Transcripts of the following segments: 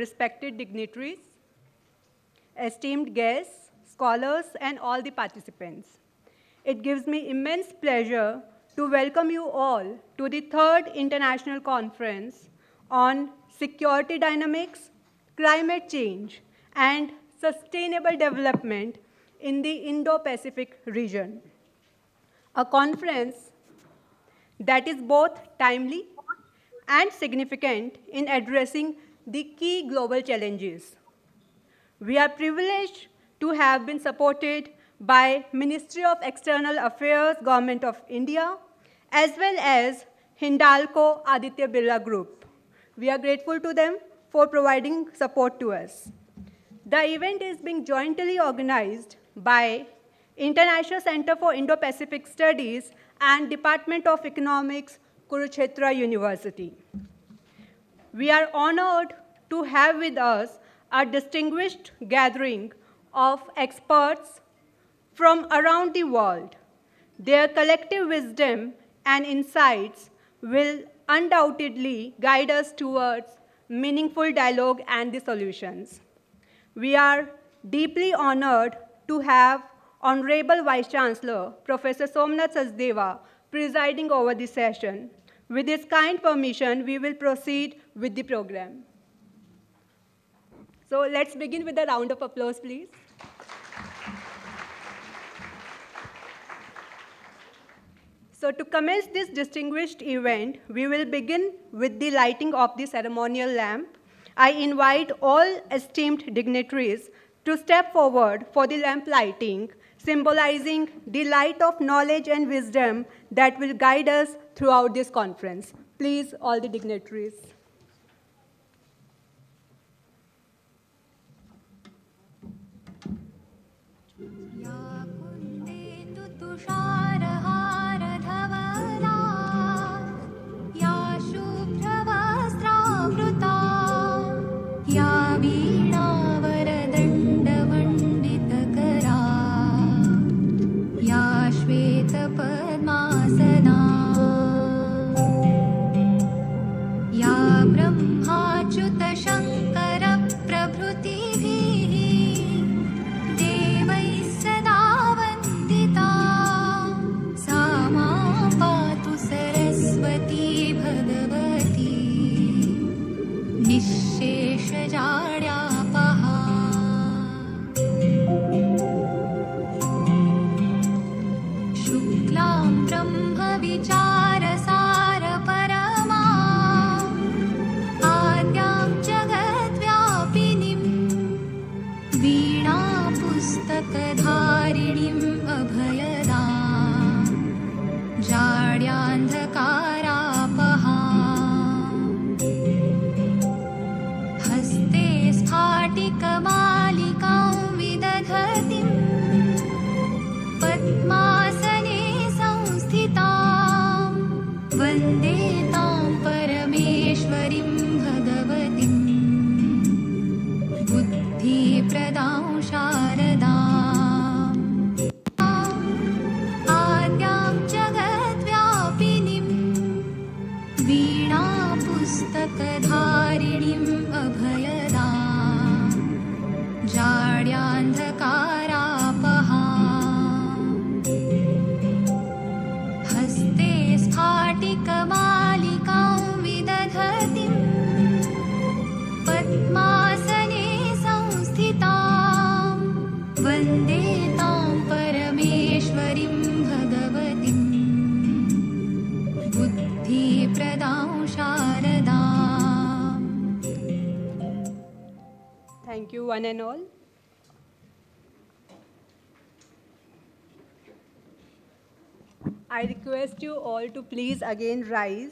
respected dignitaries, esteemed guests, scholars, and all the participants. It gives me immense pleasure to welcome you all to the 3rd International Conference on Security Dynamics, Climate Change, and Sustainable Development in the Indo-Pacific region. A conference that is both timely and significant in addressing the key global challenges. We are privileged to have been supported by Ministry of External Affairs, Government of India, as well as Hindalco Aditya Birla Group. We are grateful to them for providing support to us. The event is being jointly organized by International Center for Indo-Pacific Studies and Department of Economics, Kurukshetra University. We are honored to have with us a distinguished gathering of experts from around the world. Their collective wisdom and insights will undoubtedly guide us towards meaningful dialogue and the solutions. We are deeply honored to have Honorable Vice Chancellor, Professor Somnath Sachdeva, presiding over the session. With his kind permission, we will proceed with the program. So let's begin with a round of applause, please. So to commence this distinguished event, we will begin with the lighting of the ceremonial lamp. I invite all esteemed dignitaries to step forward for the lamp lighting, symbolizing the light of knowledge and wisdom that will guide us throughout this conference. Please, all the dignitaries. Thank you, one and all. I request you all to please again rise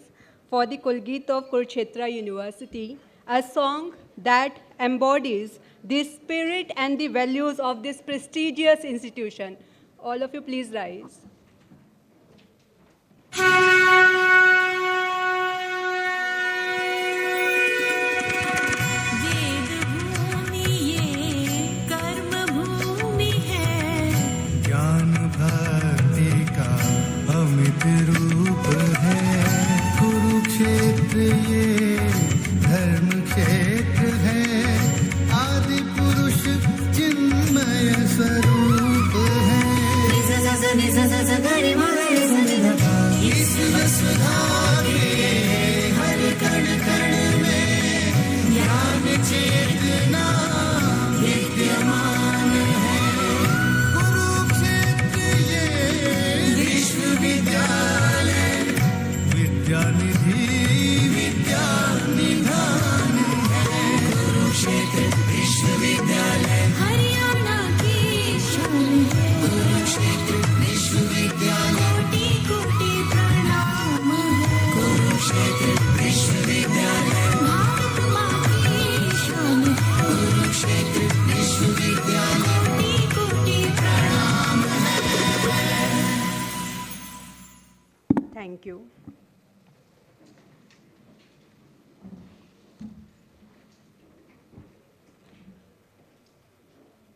for the Kulgeet of Kurukshetra University, a song that embodies the spirit and the values of this prestigious institution. All of you please rise. रूप है कुरुक्षेत्र ये धर्म क्षेत्र है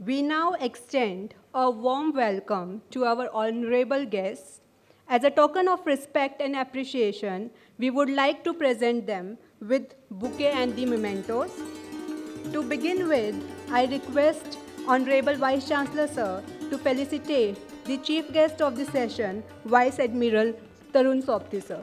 We now extend a warm welcome to our honorable guests. As a token of respect and appreciation, we would like to present them with bouquet and the mementos. To begin with, I request Honorable Vice Chancellor Sir to felicitate the chief guest of the session, Vice Admiral Tarun Sopti Sir.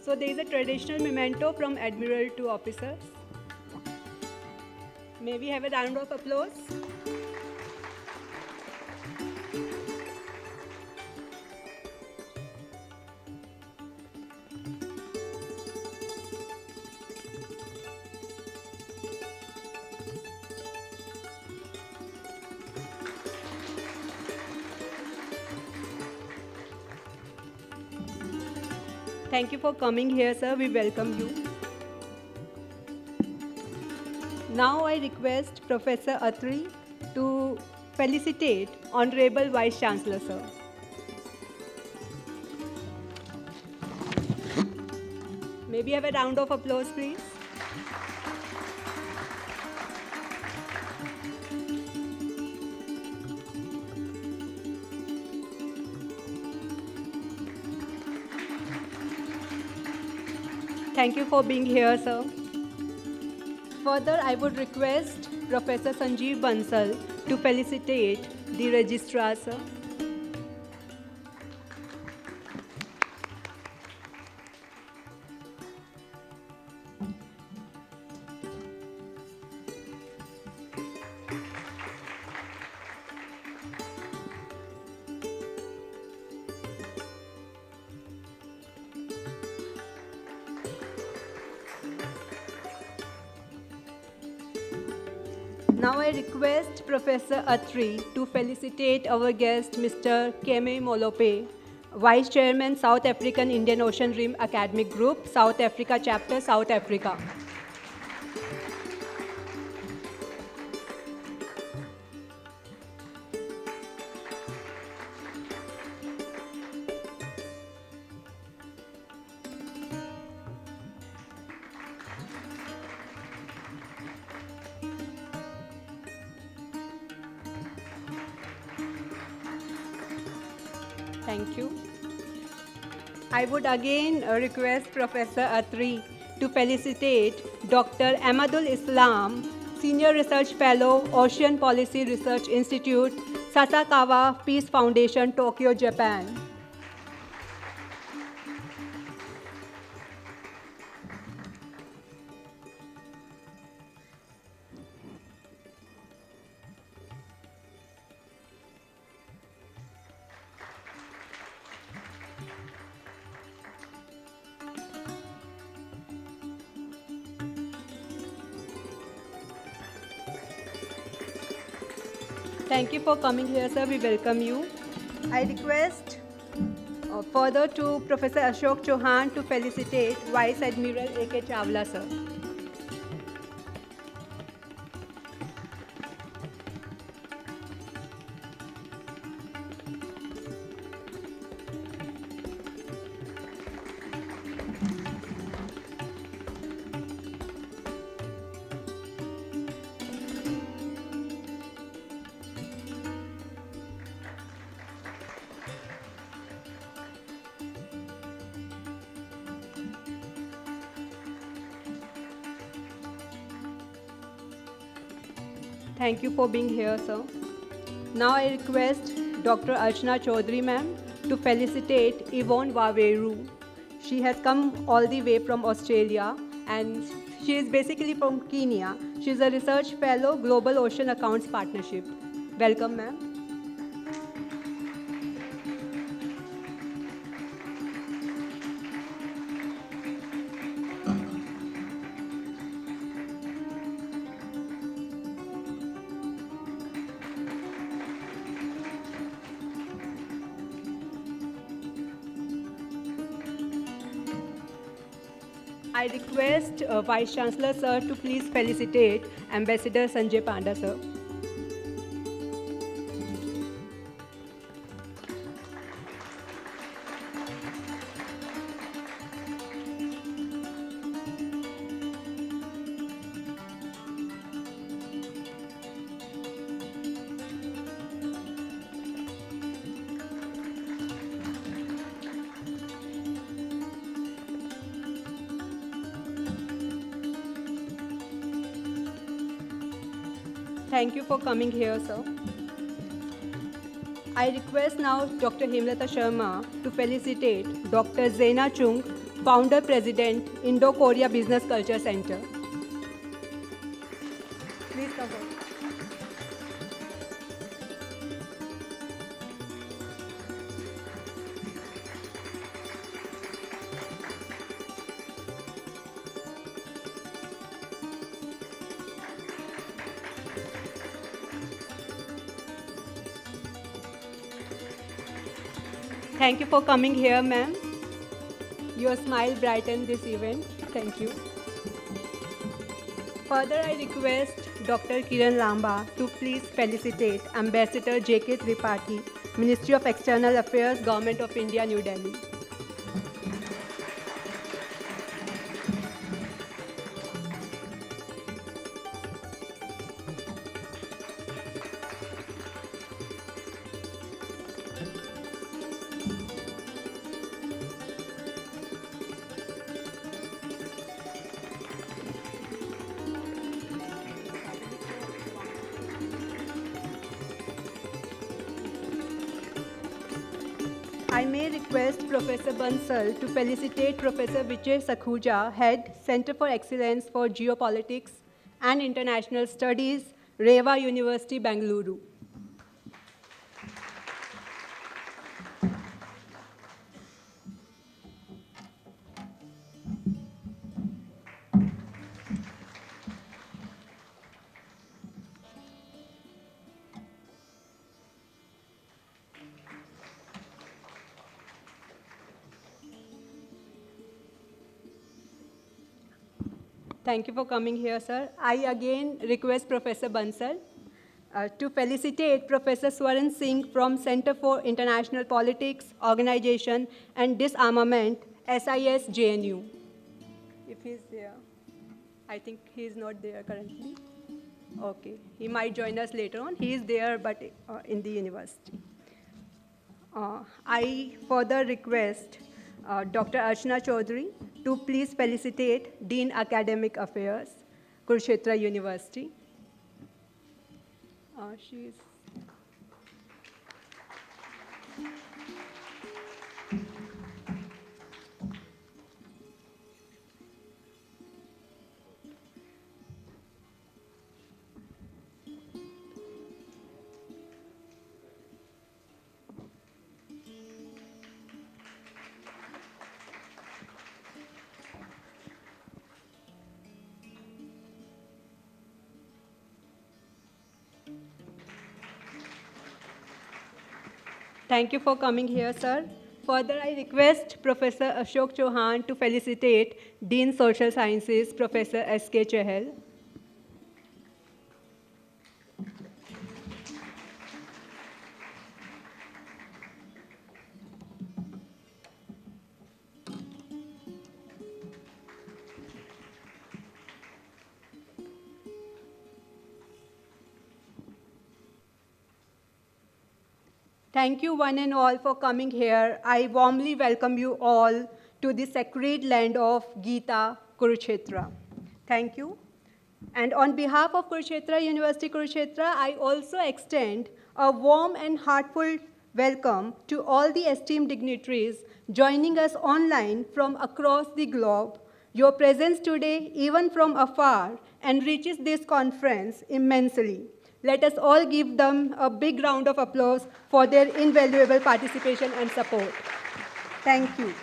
So there is a traditional memento from Admiral to officers. May we have a round of applause? Thank you for coming here, sir. We welcome you. Now I request Professor Atri to felicitate Honorable Vice Chancellor, sir. May we have a round of applause, please? Thank you for being here, sir. Further, I would request Professor Sanjeev Bansal to felicitate the Registrar, sir. Now I request Professor Atri to felicitate our guest, Mr. Keme Molope, Vice Chairman, South African Indian Ocean Rim Academic Group, South Africa Chapter, South Africa. Thank you. I would again request Professor Atri to felicitate Dr. Ahmadul Islam, Senior Research Fellow, Ocean Policy Research Institute, Sasakawa Peace Foundation, Tokyo, Japan. Thank you for coming here, sir. We welcome you. I request further to Professor Ashok Chauhan to felicitate Vice Admiral A.K. Chawla, sir. Thank you for being here, sir. Now I request Dr. Archana Chaudhary, ma'am, to felicitate Yvonne Waweru. She has come all the way from Australia and she is basically from Kenya. She is a research fellow, Global Ocean Accounts Partnership. Welcome, ma'am. I request Vice Chancellor Sir to please felicitate Ambassador Sanjay Panda Sir. Thank you for coming here, sir. I request now Dr. Hemlata Sharma to felicitate Dr. Zaina Chung, Founder President, Indo-Korea Business Culture Center. Please come forward. Thank you for coming here, ma'am. Your smile brightened this event. Thank you. Further, I request Dr. Kiran Lamba to please felicitate Ambassador J.K. Tripathi, Ministry of External Affairs, Government of India, New Delhi. I may request Professor Bansal to felicitate Professor Vijay Sakhuja, Head, Center for Excellence for Geopolitics and International Studies, Reva University, Bengaluru. Thank you for coming here, sir. I again request Professor Bansal to felicitate Professor Swaran Singh from Center for International Politics, Organization and Disarmament, SIS JNU. If he's there, I think he's not there currently. Okay, he might join us later on. He is there, but in the university. I further request Dr. Archana Chaudhary to please felicitate Dean Academic Affairs, Kurukshetra University. She is. Thank you for coming here, sir. Further, I request Professor Ashok Chauhan to felicitate Dean Social Sciences, Professor S.K. Chahal. Thank you one and all for coming here. I warmly welcome you all to the sacred land of Gita, Kurukshetra. Thank you. And on behalf of Kurukshetra University, Kurukshetra, I also extend a warm and heartfelt welcome to all the esteemed dignitaries joining us online from across the globe. Your presence today, even from afar, enriches this conference immensely. Let us all give them a big round of applause for their invaluable participation and support. Thank you.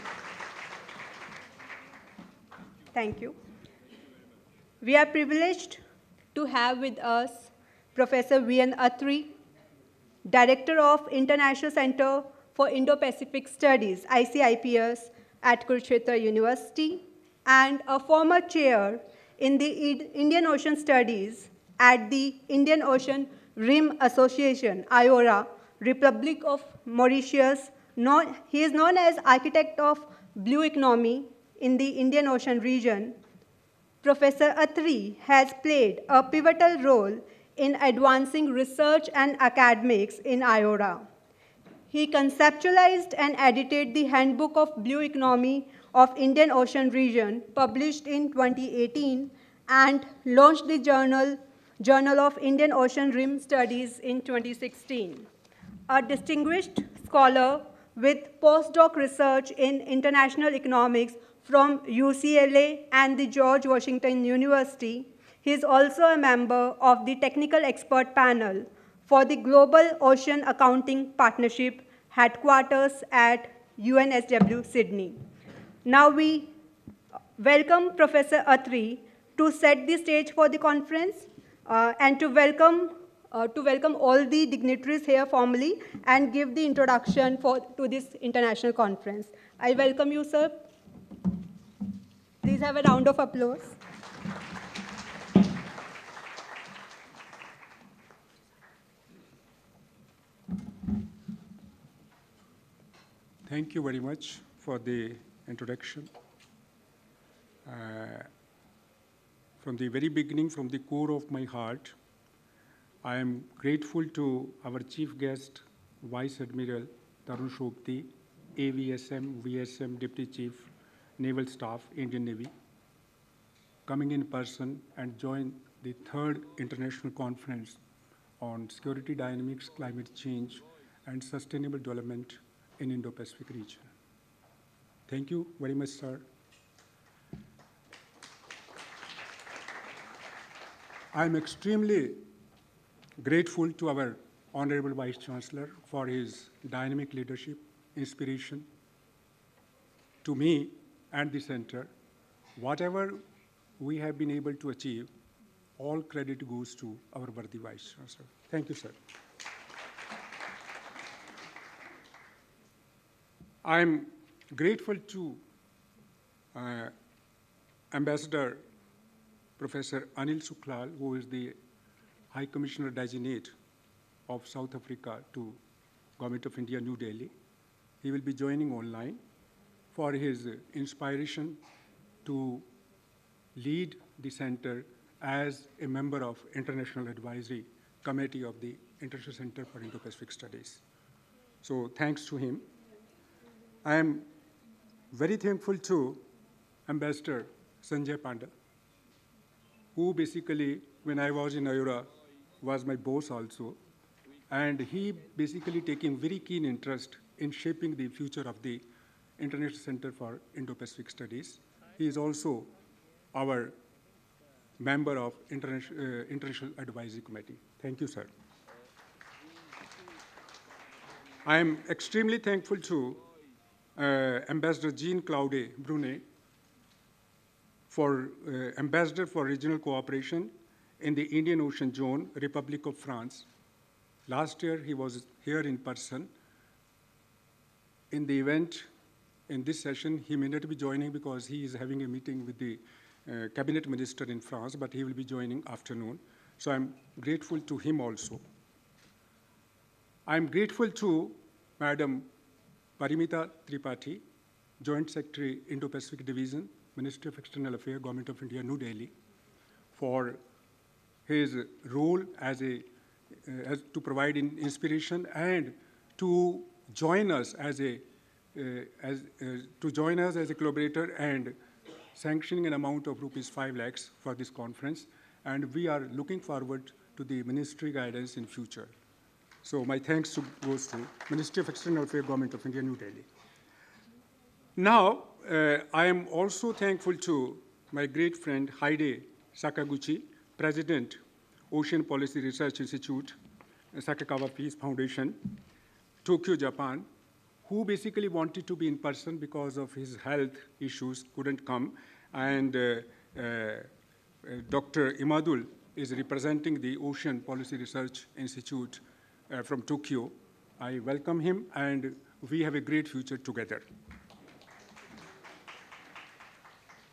Thank you. We are privileged to have with us Professor V.N. Atri, Director of International Center for Indo-Pacific Studies, ICIPS, at Kurukshetra University, and a former chair in the Indian Ocean Studies at the Indian Ocean Rim Association, IORA, Republic of Mauritius. He is known as architect of blue economy in the Indian Ocean region. Professor Atri has played a pivotal role in advancing research and academics in IORA. He conceptualized and edited the Handbook of Blue Economy of Indian Ocean Region, published in 2018, and launched the Journal of Indian Ocean Rim Studies in 2016. A distinguished scholar with postdoc research in international economics from UCLA and the George Washington University, he is also a member of the technical expert panel for the Global Ocean Accounting Partnership, headquarters at UNSW, Sydney. Now we welcome Professor Atri to set the stage for the conference and to welcome all the dignitaries here formally and give the introduction to this international conference. I welcome you, sir. Please have a round of applause. Thank you very much for the introduction. From the very beginning, from the core of my heart, I am grateful to our chief guest, Vice Admiral Tarun Shokti, AVSM, VSM, Deputy Chief, Naval Staff, Indian Navy, coming in person and join the third international conference on security dynamics, climate change, and sustainable development in Indo-Pacific region. Thank you very much, sir. I'm extremely grateful to our Honorable Vice Chancellor for his dynamic leadership, inspiration. To me and the center, whatever we have been able to achieve, all credit goes to our worthy Vice Chancellor. Thank you, sir. I'm grateful to Ambassador Professor Anil Suklal, who is the High Commissioner Designate of South Africa to Government of India, New Delhi. He will be joining online for his inspiration to lead the center as a member of International Advisory Committee of the International Center for Indo-Pacific Studies. So thanks to him. I am very thankful to Ambassador Sanjay Panda, who basically, when I was in IORA, was my boss also. And he basically taking very keen interest in shaping the future of the International Center for Indo-Pacific Studies. He is also our member of International Advisory Committee. Thank you, sir. I am extremely thankful to Ambassador Jean-Claude Brunet, for Ambassador for Regional Cooperation in the Indian Ocean Zone, Republic of France. Last year, he was here in person. In the event, in this session, he may not be joining because he is having a meeting with the cabinet minister in France, but he will be joining afternoon. So I'm grateful to him also. I'm grateful to Madam Parimita Tripathi, Joint Secretary, Indo-Pacific Division, Ministry of External Affairs, Government of India, New Delhi, for his role as to provide inspiration and to join us as a collaborator and sanctioning an amount of rupees 5 lakhs for this conference. And we are looking forward to the ministry guidance in future. So my thanks goes to Ministry of External Affairs, Government of India, New Delhi. Now, I am also thankful to my great friend, Heide Sakaguchi, President, Ocean Policy Research Institute, Sakakawa Peace Foundation, Tokyo, Japan, who basically wanted to be in person because of his health issues, couldn't come. And Dr. Imadul is representing the Ocean Policy Research Institute from Tokyo. I welcome him, and we have a great future together.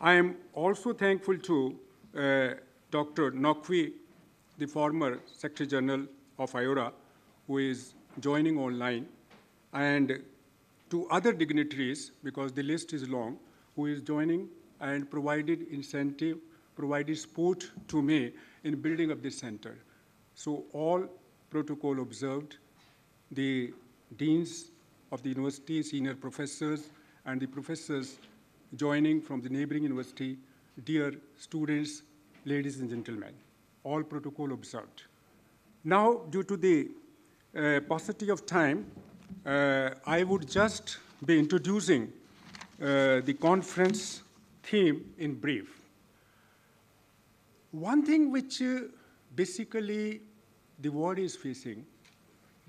I am also thankful to Dr. Nokwi, the former Secretary General of IORA, who is joining online, and to other dignitaries, because the list is long, who is joining and provided incentive, provided support to me in building up this center. So all protocol observed, the deans of the university, senior professors, and the professors joining from the neighboring university, dear students, ladies and gentlemen, all protocol observed. Now, due to the paucity of time, I would just be introducing the conference theme in brief. One thing which basically the world is facing,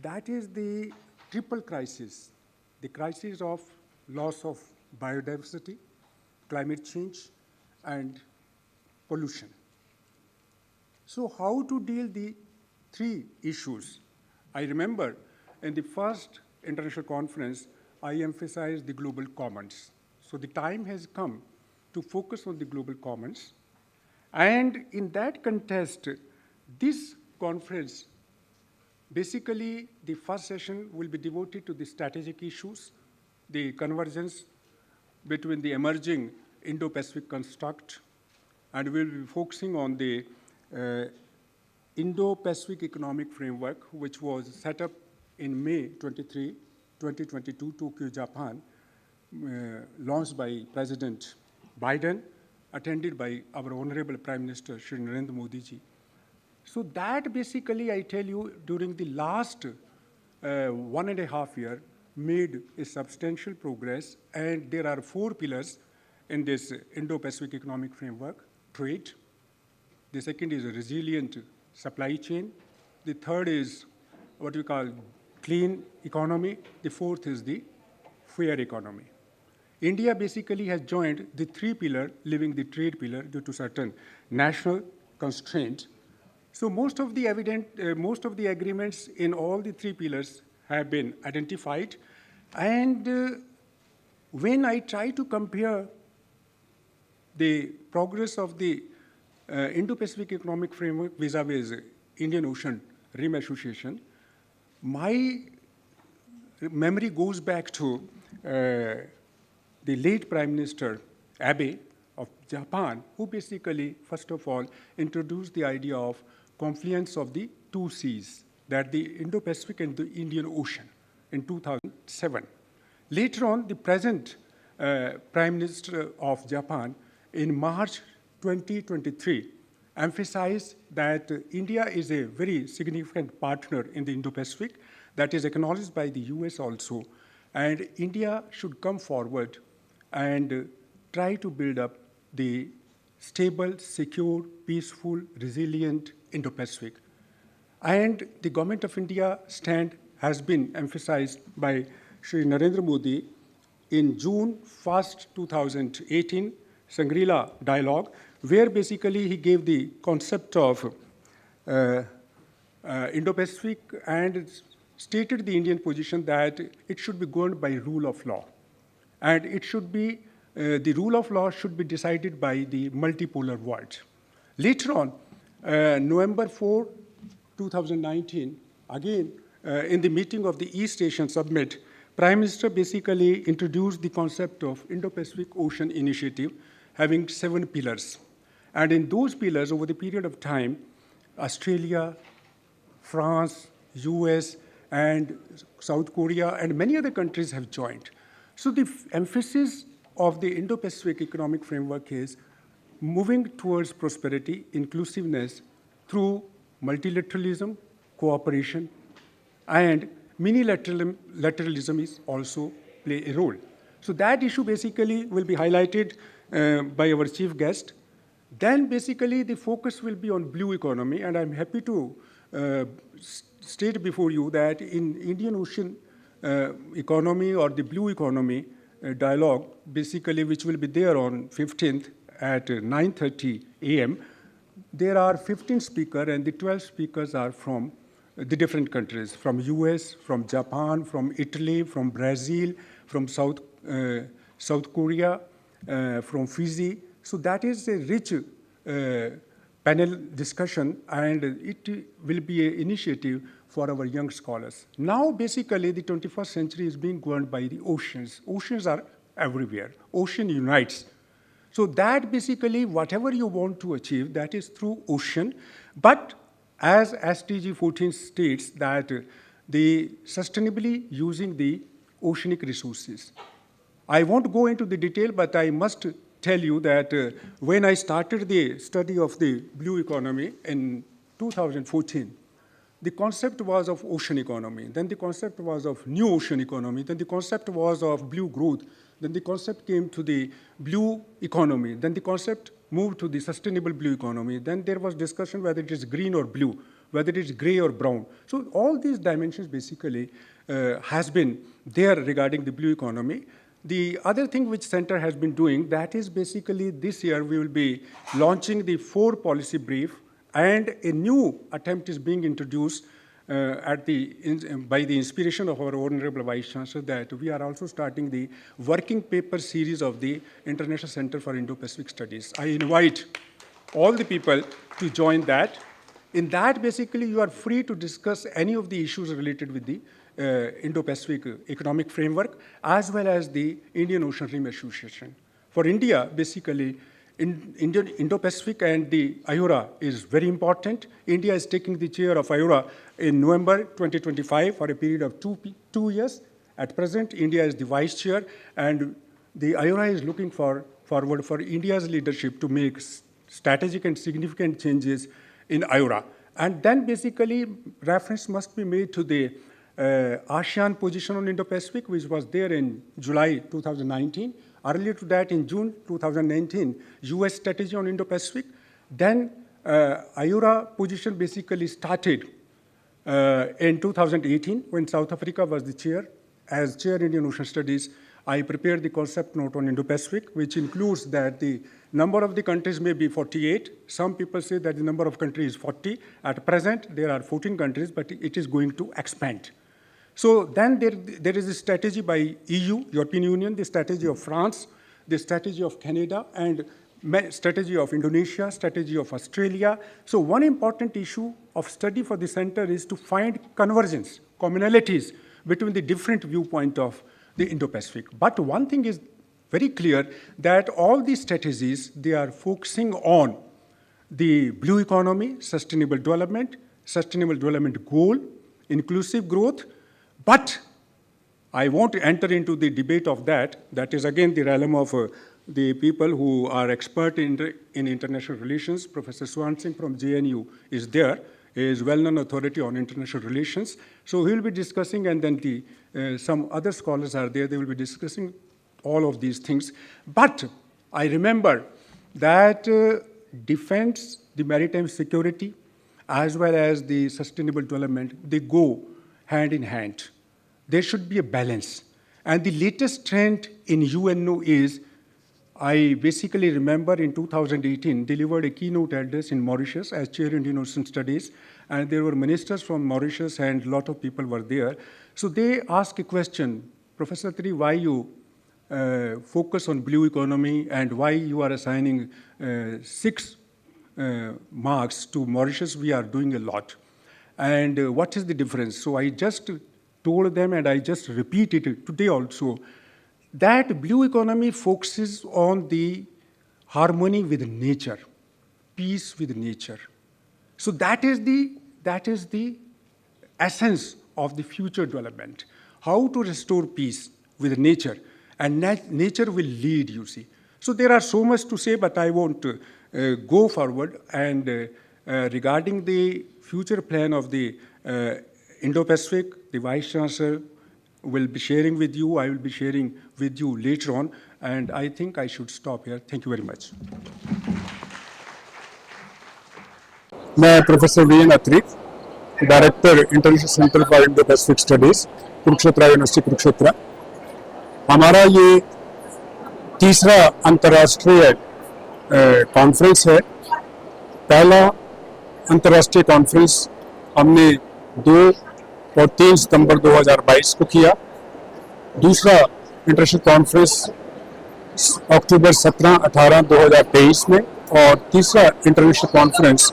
that is the triple crisis, the crisis of loss of biodiversity, climate change, and pollution. So how to deal the three issues? I remember in the first international conference, I emphasized the global commons. So the time has come to focus on the global commons. And in that context, this conference, basically the first session will be devoted to the strategic issues, the convergence between the emerging Indo-Pacific construct, and we'll be focusing on the Indo-Pacific Economic Framework, which was set up in May 23, 2022, Tokyo, Japan, launched by President Biden, attended by our Honorable Prime Minister, Shri Narendra Modi ji. So that basically, I tell you, during the last 1.5 years, made a substantial progress, and there are 4 pillars in this Indo-Pacific Economic Framework: trade. The second is a resilient supply chain. The third is what we call clean economy. The fourth is the fair economy. India basically has joined the 3 pillars, leaving the trade pillar due to certain national constraints. So most of the agreements in all the 3 pillars have been identified. And when I try to compare the progress of the Indo-Pacific Economic Framework vis-a-vis Indian Ocean Rim Association, my memory goes back to the late Prime Minister Abe of Japan, who basically, first of all, introduced the idea of confluence of the 2 seas, that the Indo-Pacific and the Indian Ocean, in 2007. Later on, the present Prime Minister of Japan, in March 2023, emphasized that India is a very significant partner in the Indo-Pacific, that is acknowledged by the US also, and India should come forward and try to build up the stable, secure, peaceful, resilient Indo-Pacific. And the government of India stand has been emphasized by Shri Narendra Modi in June 1st, 2018, Shangri-La Dialogue, where basically he gave the concept of Indo-Pacific and stated the Indian position that it should be governed by rule of law. And it should be, the rule of law should be decided by the multipolar world. Later on, November 4, 2019, again, in the meeting of the East Asian Summit, Prime Minister basically introduced the concept of Indo-Pacific Ocean Initiative, having 7 pillars. And in those pillars, over the period of time, Australia, France, US, and South Korea, and many other countries have joined. So the emphasis of the Indo-Pacific Economic Framework is moving towards prosperity, inclusiveness through multilateralism, cooperation, and minilateralism is also play a role. So that issue basically will be highlighted by our chief guest. Then basically the focus will be on blue economy, and I'm happy to state before you that in Indian Ocean economy or the blue economy dialogue, basically which will be there on 15th at 9:30 a.m., there are 15 speakers, and the 12 speakers are from the different countries, from US, from Japan, from Italy, from Brazil, from South Korea, from Fiji, So that is a rich panel discussion, and it will be an initiative for our young scholars. Now, basically, the 21st century is being governed by the oceans. Oceans are everywhere. Ocean unites. So that basically, whatever you want to achieve, that is through ocean. But as SDG 14 states that the sustainably using the oceanic resources. I won't go into the detail, but I must tell you that when I started the study of the blue economy in 2014, the concept was of ocean economy, then the concept was of new ocean economy, then the concept was of blue growth, then the concept came to the blue economy, then the concept moved to the sustainable blue economy, then there was discussion whether it is green or blue, whether it is gray or brown. So all these dimensions basically has been there regarding the blue economy. The other thing which Center has been doing, that is basically this year we will be launching the 4 policy brief, and a new attempt is being introduced by the inspiration of our Honorable Vice Chancellor, that we are also starting the working paper series of the International Center for Indo-Pacific Studies. I invite all the people to join that. In that, basically, you are free to discuss any of the issues related with the Indo-Pacific Economic Framework, as well as the Indian Ocean Rim Association. For India, basically, Indo-Pacific and the IORA is very important. India is taking the chair of IORA in November 2025 for a period of 2 years. At present, India is the vice chair, and the IORA is looking forward for India's leadership to make strategic and significant changes in IORA. And then basically, reference must be made to the ASEAN position on Indo-Pacific, which was there in July 2019. Earlier to that, in June 2019, US strategy on Indo-Pacific. Then IORA position basically started in 2018 when South Africa was the chair. As chair Indian Ocean Studies, I prepared the concept note on Indo-Pacific, which includes that the number of the countries may be 48. Some people say that the number of countries is 40. At present, there are 14 countries, but it is going to expand. So then there is a strategy by EU, European Union, the strategy of France, the strategy of Canada, and strategy of Indonesia, strategy of Australia. So one important issue of study for the center is to find convergence, commonalities between the different viewpoint of the Indo-Pacific. But one thing is very clear, that all these strategies, they are focusing on the blue economy, sustainable development goal, inclusive growth. But I won't enter into the debate of that. That is, again, the realm of the people who are expert in international relations. Professor Swan Singh from JNU is there, is well-known authority on international relations. So he will be discussing, and then some other scholars are there. They will be discussing all of these things. But I remember that defense, the maritime security, as well as the sustainable development, they go hand in hand. There should be a balance. And the latest trend in UNO is, I basically remember in 2018, delivered a keynote address in Mauritius as chair in Indian Ocean Studies, and there were ministers from Mauritius and a lot of people were there. So they asked a question, Professor Tri, why you focus on blue economy and why you are assigning 6 marks to Mauritius? We are doing a lot. And what is the difference? So I just told them, and I just repeat it today also, that blue economy focuses on the harmony with nature, peace with nature. So that is the essence of the future development. How to restore peace with nature, and nature will lead, you see. So there are so much to say, but I won't go forward. And regarding the future plan of the Indo-Pacific, the Vice Chancellor will be sharing with you. I will be sharing with you later on. And I think I should stop here. Thank you very much. मैं professor VN Atri, director international centre for Indo Pacific studies, Kurukshetra university Kurukshetra. हमारा ये तीसरा अंतर्राष्ट्रीय conference है। पहला अंतर्राष्ट्रीय conference हमने 2 और 3 सितंबर 2022 को किया। दूसरा इंटरनेशनल कॉन्फ्रेंस अक्टूबर 17-18, 2023 में, और तीसरा इंटरनेशनल कॉन्फ्रेंस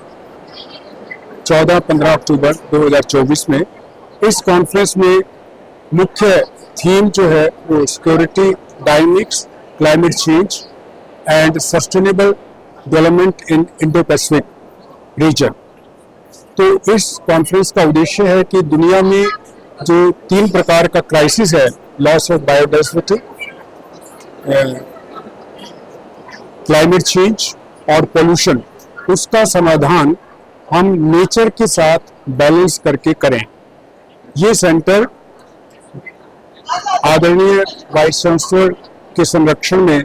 14-15 अक्टूबर 2024 में। इस कॉन्फ्रेंस में मुख्य थीम जो है वो security, dynamics, climate change and sustainable development in Indo Pacific region. तो इस कॉन्फ्रेंस का उद्देश्य है कि दुनिया में जो 3 प्रकार का क्राइसिस है, loss of biodiversity, climate change और पोल्यूशन, उसका समाधान हम नेचर के साथ बैलेंस करके करें। ये सेंटर आदरणीय वाइस चांसलर के संरक्षण में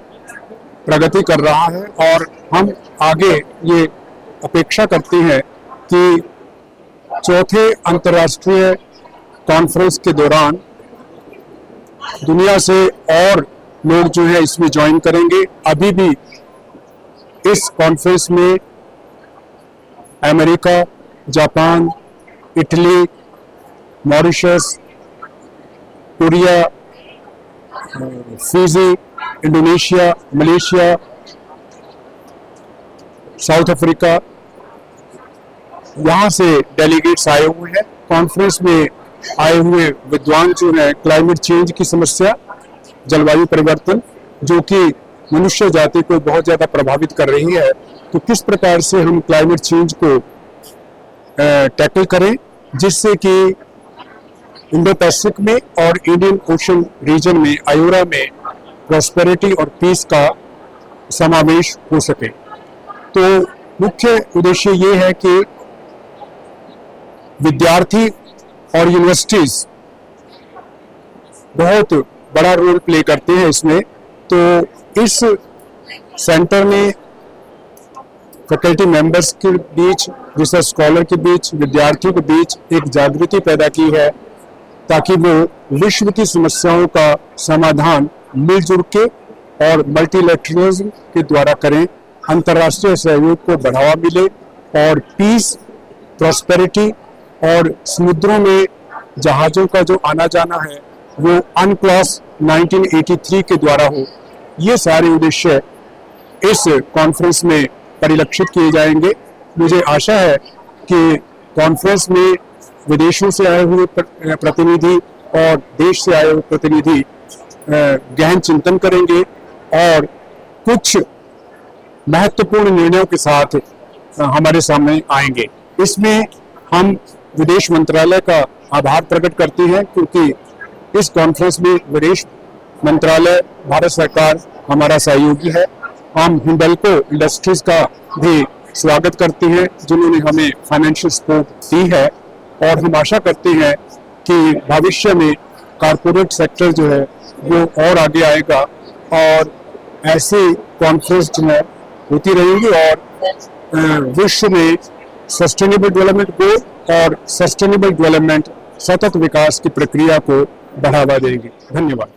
प्रगति कर रहा है और हम आगे ये अपेक्षा करते हैं कि चौथे अंतर्राष्ट्रीय कॉन्फ्रेंस के दौरान दुनिया से और लोग जो है इसमें ज्वाइन करेंगे। अभी भी इस कॉन्फ्रेंस में America, Japan, Italy, Mauritius, Korea, Fiji, Indonesia, Malaysia, south Africa, यहाँ से डेलीगेट्स आए हुए हैं। कॉन्फ्रेंस में आए हुए विद्वान जो है क्लाइमेट चेंज की समस्या, जलवायु परिवर्तन, जो कि मनुष्य जाति को बहुत ज़्यादा प्रभावित कर रही है, तो किस प्रकार से हम क्लाइमेट चेंज को टैकल करें जिससे कि इंडो पैसिफिक में और इंडियन ओशन रीजन में, आयोरा में प्रॉस्पेरिटी और पीस का समावेश हो सके। तो मुख्य उद्देश्य ये है कि विद्यार्थी और यूनिवर्सिटीज बहुत बड़ा रोल प्ले करते हैं इसमें। तो इस सेंटर में फैकल्टी मेंबर्स के बीच, रिसर्च स्कॉलर के बीच, विद्यार्थियों के बीच एक जागृति पैदा की है ताकि वो विश्व की समस्याओं का समाधान मिलजुल के और मल्टीलैटरलिज्म के द्वारा करें, अंतर्राष्ट्रीय सहयोग को बढ़ावा मिले और पीस, प्रॉस्पेरिटी और समुद्रों में जहाज़ों का जो आना जाना है वो अनक्लॉस 1983 के द्वारा हो। ये सारे उद्देश्य इस कॉन्फ्रेंस में परिलक्षित किए जाएंगे। मुझे आशा है कि कॉन्फ्रेंस में विदेशों से आए हुए प्रतिनिधि और देश से आए हुए प्रतिनिधि गहन चिंतन करेंगे और कुछ महत्वपूर्ण निर्णयों के साथ हमारे सामने आएंगे। इसमें हम विदेश मंत्रालय का आभार प्रकट करते हैं क्योंकि इस कॉन्फ्रेंस में विदेश मंत्रालय, भारत सरकार हमारा सहयोगी है। हम हिंडल्को इंडस्ट्रीज का भी स्वागत करते हैं जिन्होंने हमें फाइनेंशियल सपोर्ट दी है और हम आशा करते हैं कि भविष्य में कारपोरेट सेक्टर जो है वो और आगे आएगा और ऐसे कॉन्फ्रेंस जो है होती रहेंगी और विश्व में सस्टेनेबल डेवलपमेंट गोल और सस्टेनेबल डेवलपमेंट, सतत विकास की प्रक्रिया को बढ़ावा देंगे। धन्यवाद।